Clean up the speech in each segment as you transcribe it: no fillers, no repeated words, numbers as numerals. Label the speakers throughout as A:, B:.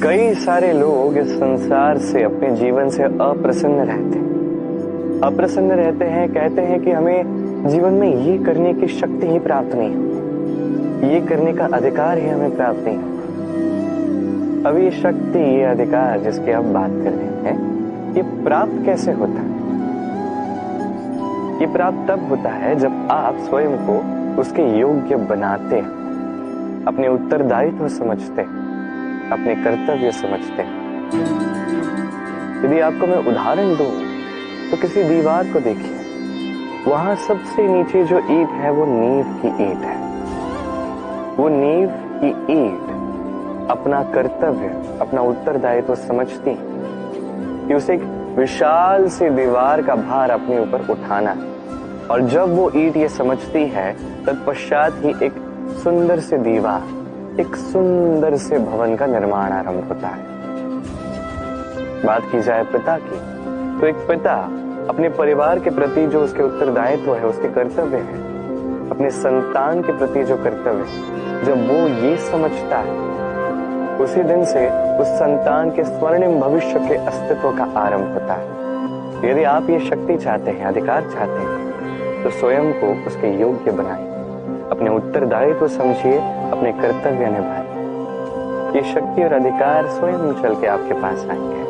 A: कई सारे लोग इस संसार से, अपने जीवन से अप्रसन्न रहते हैं। अप्रसन्न रहते हैं, कहते हैं कि हमें जीवन में ये करने की शक्ति ही प्राप्त नहीं है, ये करने का अधिकार ही हमें प्राप्त नहीं है। अब ये शक्ति, ये अधिकार जिसकी हम बात कर रहे हैं, ये प्राप्त कैसे होता है? ये प्राप्त तब होता है जब आप स्वयं को उसके योग्य बनाते हैं, अपने उत्तरदायित्व समझते हैं, अपने कर्तव्य समझते हैं। यदि आपको मैं उदाहरण दूं तो किसी दीवार को देखिए, वहां सबसे नीचे जो ईंट है वो नींव की ईंट है। वो नींव की ईंट अपना कर्तव्य, अपना उत्तरदायित्व समझती है कि उसे एक विशाल सी दीवार का भार अपने ऊपर उठाना है। और जब वो ईंट ये समझती है, तत्पश्चात ही एक सुंदर सी दीवार, एक सुंदर से भवन का निर्माण आरंभ होता है। बात की जाए पिता की, तो एक पिता अपने परिवार के प्रति जो उसके उत्तरदायित्व है, उसके कर्तव्य है, अपने संतान के प्रति जो कर्तव्य है, जब वो ये समझता है, उसी दिन से उस संतान के स्वर्णिम भविष्य के अस्तित्व का आरंभ होता है। यदि आप ये शक्ति चाहते हैं, अधिकार चाहते हैं, तो स्वयं को उसके योग्य बनाइए, अपने उत्तरदायित्व समझिए, अपने कर्तव्य निभाइए। ये शक्ति और अधिकार स्वयं चल के आपके पास आएंगे।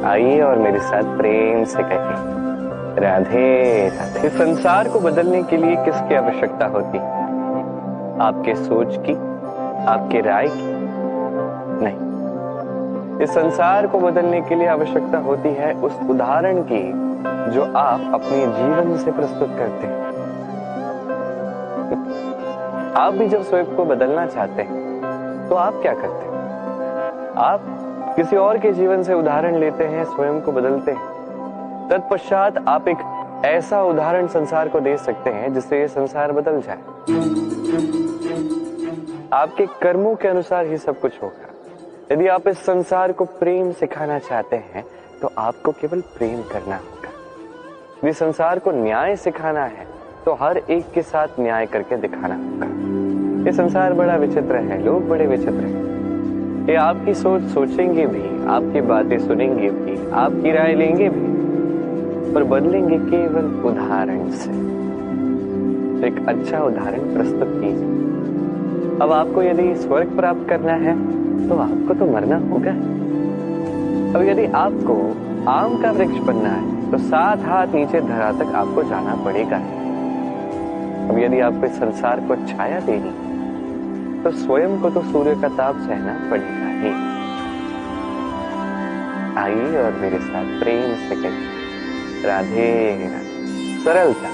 A: आइए और मेरे साथ प्रेम से कहिए, राधे राधे। इस संसार को बदलने के लिए किसकी आवश्यकता होती? आपके सोच की, आपके राय की? नहीं। इस संसार को बदलने के लिए आवश्यकता होती है उस उदाहरण की जो आप अपने जीवन से प्रस्तुत करते हैं। आप भी जब स्वयं को बदलना चाहते हैं तो आप क्या करते हैं? आप किसी और के जीवन से उदाहरण लेते हैं, स्वयं को बदलते हैं। तत्पश्चात आप एक ऐसा उदाहरण संसार को दे सकते हैं जिससे ये संसार बदल जाए। आपके कर्मों के अनुसार ही सब कुछ होगा। यदि आप इस संसार को प्रेम सिखाना चाहते हैं तो आपको केवल प्रेम करना होगा। यदि संसार को न्याय सिखाना है तो हर एक के साथ न्याय करके दिखाना होगा। ये संसार बड़ा विचित्र है, लोग बड़े विचित्र हैं। ये आपकी सोच सोचेंगे भी, आपकी बातें सुनेंगे भी, आपकी राय लेंगे भी, पर बदलेंगे केवल उदाहरण से। तो एक अच्छा उदाहरण प्रस्तुत कीजिए। अब आपको यदि स्वर्ग प्राप्त करना है तो आपको तो मरना होगा। अब यदि आपको आम का वृक्ष बनना है तो 7 हाथ नीचे धरा तक आपको जाना पड़ेगा। अब यदि आपको इस संसार को छाया देनी तो स्वयं को तो सूर्य का ताप सहना पड़ेगा ही। आइए और मेरे साथ प्रेम से कहिए, राधे राधे। सरलता।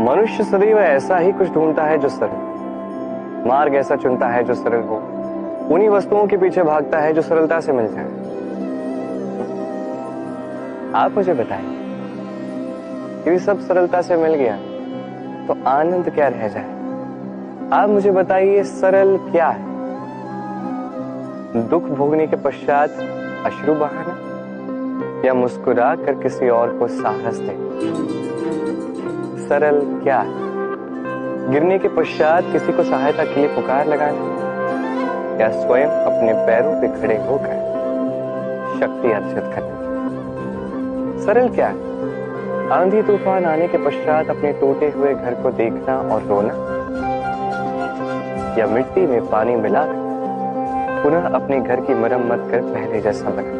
A: मनुष्य सदैव ऐसा ही कुछ ढूंढता है जो सरल, मार्ग ऐसा चुनता है जो सरल हो, उन्हीं वस्तुओं के पीछे भागता है जो सरलता से मिल जाए। आप मुझे बताइए, यदि सब सरलता से मिल गया तो आनंद क्या रह जाए? आप मुझे बताइए, सरल क्या है? दुख भोगने के पश्चात अश्रु बहाना, या मुस्कुरा कर किसी और को साहस दे? सरल क्या है? गिरने के पश्चात किसी को सहायता के लिए पुकार लगाना, या स्वयं अपने पैरों पे खड़े होकर शक्ति अर्जित करना? सरल क्या है? आंधी तूफान आने के पश्चात अपने टूटे हुए घर को देखना और रोना, या मिट्टी में पानी मिलाकर पुनः अपने घर की मरम्मत कर पहले जैसा बना?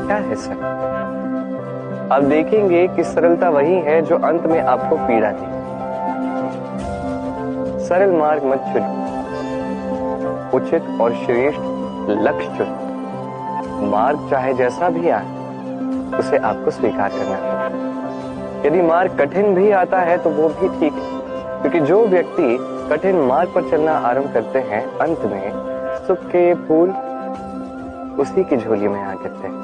A: क्या है सरल? आप देखेंगे कि सरलता वही है जो अंत में आपको पीड़ा दे। सरल मार्ग मत चुनो, उचित और श्रेष्ठ लक्ष्य चुनो। मार्ग चाहे जैसा भी आए उसे आपको स्वीकार करना है। यदि मार्ग कठिन भी आता है तो वो भी ठीक है, क्योंकि जो व्यक्ति कठिन मार्ग पर चलना आरंभ करते हैं, अंत में सुख के फूल उसी की झोली में आ गिरते हैं।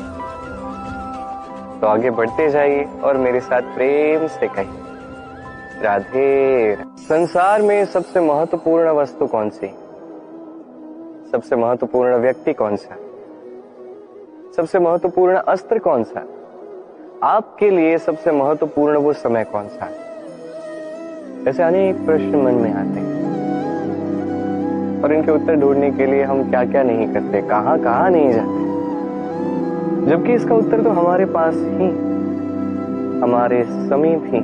A: तो आगे बढ़ते जाइए और मेरे साथ प्रेम से कहिए, राधे। संसार में सबसे महत्वपूर्ण वस्तु कौन सी? सबसे महत्वपूर्ण व्यक्ति कौन सा? सबसे महत्वपूर्ण अस्त्र कौन सा? आपके लिए सबसे महत्वपूर्ण वो समय कौन सा है? ऐसे अनेक प्रश्न मन में आते हैं। और इनके उत्तर ढूंढने के लिए हम क्या क्या नहीं करते, कहां कहां नहीं जाते, जबकि इसका उत्तर तो हमारे पास ही, हमारे समीप ही।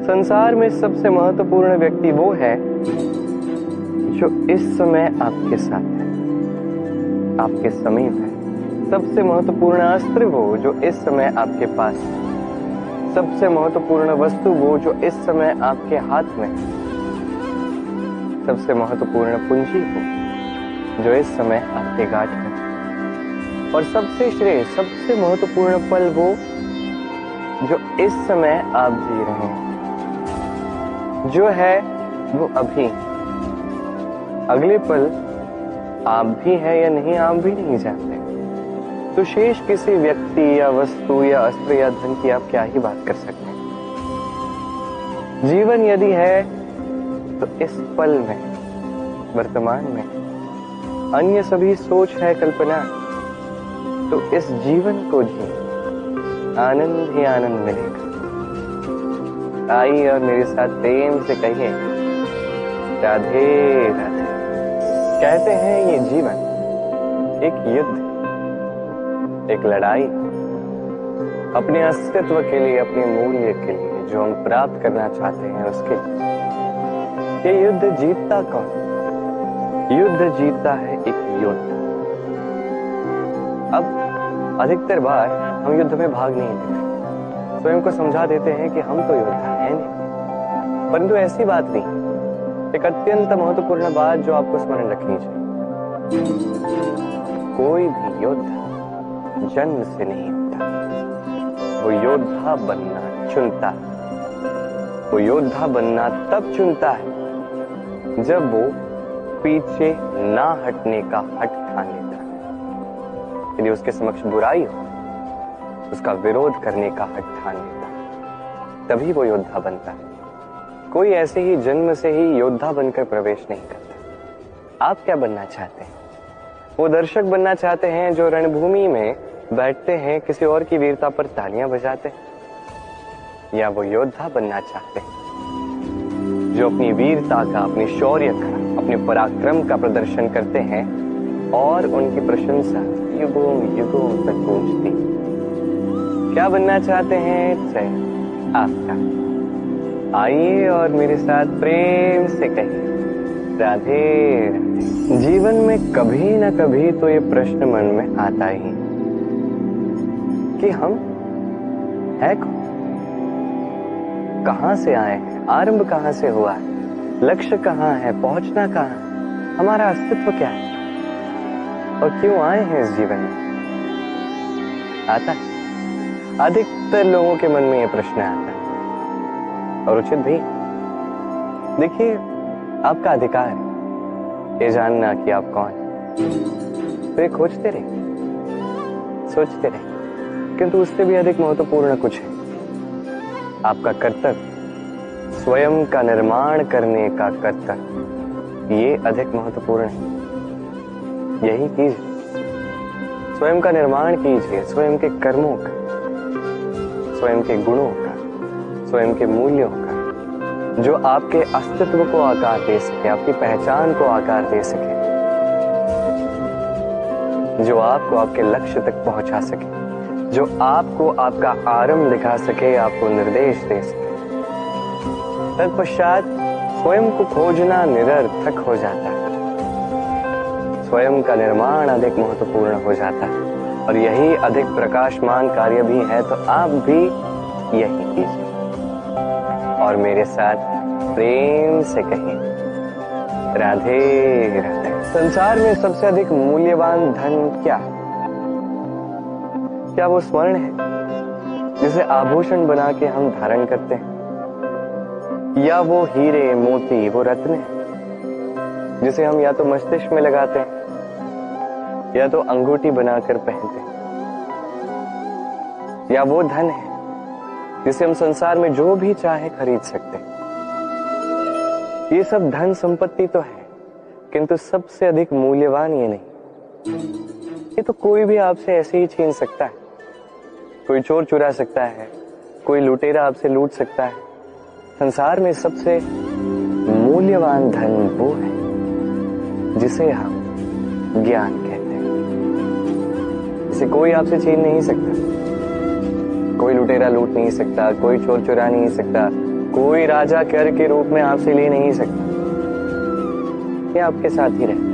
A: संसार में सबसे महत्वपूर्ण व्यक्ति वो है जो इस समय आपके साथ है, आपके समीप है। सबसे महत्वपूर्ण अस्त्र वो जो इस समय आपके पास है। सबसे महत्वपूर्ण वस्तु वो जो इस समय आपके हाथ में है। सबसे महत्वपूर्ण पूंजी वो जो इस समय आपके गांठ में है। और सबसे श्रेय, सबसे महत्वपूर्ण पल वो जो इस समय आप जी रहे हैं, जो है वो अभी। अगले पल आप भी है या नहीं, आप भी नहीं जानते। तो शेष किसी व्यक्ति या वस्तु या अस्त्र या धन की आप क्या ही बात कर सकते हैं। जीवन यदि है तो इस पल में, वर्तमान में। अन्य सभी सोच है, कल्पना। तो इस जीवन को जी, आनंद ही आनंद मिलेगा। आइए और मेरे साथ प्रेम से कहिए, राधे राधे। कहते हैं ये जीवन एक युद्ध, एक लड़ाई, अपने अस्तित्व के लिए, अपने मूल्य के लिए, जो हम प्राप्त करना चाहते हैं उसके लिए। ये युद्ध जीतता कौन? युद्ध जीतता है एक योद्धा। अब अधिकतर बार हम युद्ध में भाग नहीं लेते, स्वयं को समझा देते हैं कि हम तो योद्धा हैं नहीं। परंतु ऐसी बात नहीं। एक अत्यंत महत्वपूर्ण बात जो आपको स्मरण रखनी चाहिए, कोई भी योद्धा जन्म से नहीं होता, वो योद्धा बनना चुनता है। वो योद्धा बनना तब चुनता है जब वो पीछे ना हटने का हट ठान लेता है। यदि उसके समक्ष बुराई हो, उसका विरोध करने का हट ठान लेता है, तभी वो योद्धा बनता है। कोई ऐसे ही जन्म से ही योद्धा बनकर प्रवेश नहीं करता। आप क्या बनना चाहते हैं? वो दर्शक बनना चाहते हैं जो रणभूमि में बैठते हैं, किसी और की वीरता पर तालियां बजाते हैं, या वो योद्धा बनना चाहते हैं जो अपनी वीरता का, अपने शौर्य का, अपने पराक्रम का प्रदर्शन करते हैं और उनकी प्रशंसा युगों युगों तक गूंजती? क्या बनना चाहते हैं चयन आपका? आइए और मेरे साथ प्रेम से कहिए, राधे राधे। जीवन में कभी ना कभी तो ये प्रश्न मन में आता ही कि हम है कौन, कहां से आए हैं, आरंभ कहां से हुआ है, लक्ष्य कहां है, पहुंचना कहां है, हमारा अस्तित्व क्या है और क्यों आए हैं इस जीवन में? आता है। अधिकतर लोगों के मन में यह प्रश्न आता है और उचित भी। देखिए, आपका अधिकार है ये जानना कि आप कौन हैं। तो ये खोजते रहे, सोचते रहे, किंतु उससे भी अधिक महत्वपूर्ण कुछ है। आपका कर्तव्य, स्वयं का निर्माण करने का कर्तव्य, ये अधिक महत्वपूर्ण है। यही कीजिए, स्वयं का निर्माण कीजिए, स्वयं के कर्मों का, स्वयं के गुणों का, स्वयं के मूल्यों का, जो आपके अस्तित्व को आकार दे सके, आपकी पहचान को आकार दे सके, जो आपको आपके लक्ष्य तक पहुंचा सके, जो आपको आपका आरंभ दिखा सके, आपको निर्देश दे सके। तत्पश्चात स्वयं को खोजना निरर्थक हो जाता है। स्वयं का निर्माण अधिक महत्वपूर्ण हो जाता है और यही अधिक प्रकाशमान कार्य भी है। तो आप भी यही कीजिए और मेरे साथ प्रेम से कहिए, राधे राधे। संसार में सबसे अधिक मूल्यवान धन क्या है? क्या वो स्वर्ण है जिसे आभूषण बना के हम धारण करते हैं, या वो हीरे मोती, वो रत्न है जिसे हम या तो मस्तिष्क में लगाते हैं या तो अंगूठी बनाकर पहनते हैं, या वो धन है जिसे हम संसार में जो भी चाहे खरीद सकते हैं? ये सब धन संपत्ति तो है, किंतु सबसे अधिक मूल्यवान ये नहीं। ये तो कोई भी आपसे ऐसे ही छीन सकता है, कोई चोर चुरा सकता है, कोई लुटेरा आपसे लूट सकता है। संसार में सबसे मूल्यवान धन वो है जिसे हम ज्ञान कहते हैं। इसे कोई आपसे छीन नहीं सकता, कोई लुटेरा लूट नहीं सकता, कोई चोर चुरा नहीं सकता, कोई राजा कर के रूप में आपसे ले नहीं सकता। ये आपके साथ ही रहता है।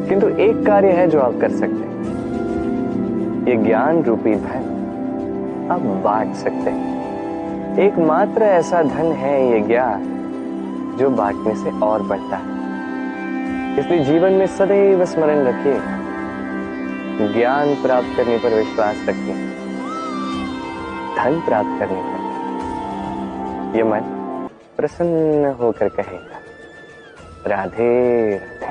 A: किंतु एक कार्य है जो आप कर सकते हैं, ये ज्ञान रूपी धन आप बांट सकते हैं। एकमात्र ऐसा धन है ये ज्ञान जो बांटने से और बढ़ता है। इसलिए जीवन में सदैव स्मरण रखिए, ज्ञान प्राप्त करने पर विश्वास रखिए, धन प्राप्त करने पर ये मन प्रसन्न होकर कहेगा, राधे राधे।